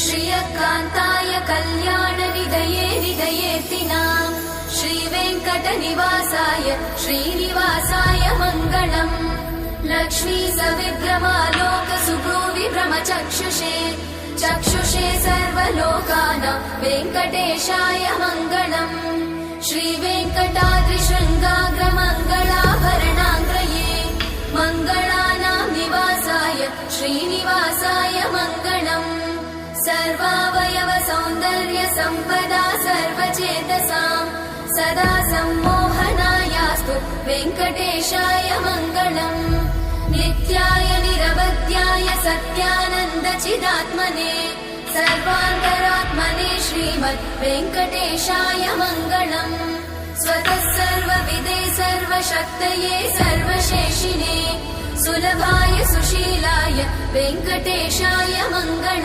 श्रियकान्ताय कल्याणनिधये निधयेऽर्थिनाम् श्रीवेङ्कटनिवासाय श्रीनिवासाय मङ्गलम्। लक्ष्मी सविभ्रमालोकसुभ्रूविभ्रमचक्षुषे चक्षुषे सर्वलोकानां वेङ्कटेशाय मङ्गलम्। श्रीवेङ्कटाद्रिशृङ्गाग्रमङ्गलाभरणाङ्ग्रये मङ्गलानां निवासाय श्रीनिवासाय मङ्गलम्। सर्वावयव सौन्दर्य सम्पदा सर्वचेतसां सदा सम्मोहनायास्तु वेङ्कटेशाय मङ्गलम्। नित्याय निरवध्याय सत्यानन्द चिदात्मने सर्वान्तरात्मने श्रीमद् वेङ्कटेशाय मङ्गलम्। स्वतः सर्वविदे सर्वशक्तये सर्वशेषिने सुलभाय सुशीलाय वेङ्कटेशाय मङ्गलम्।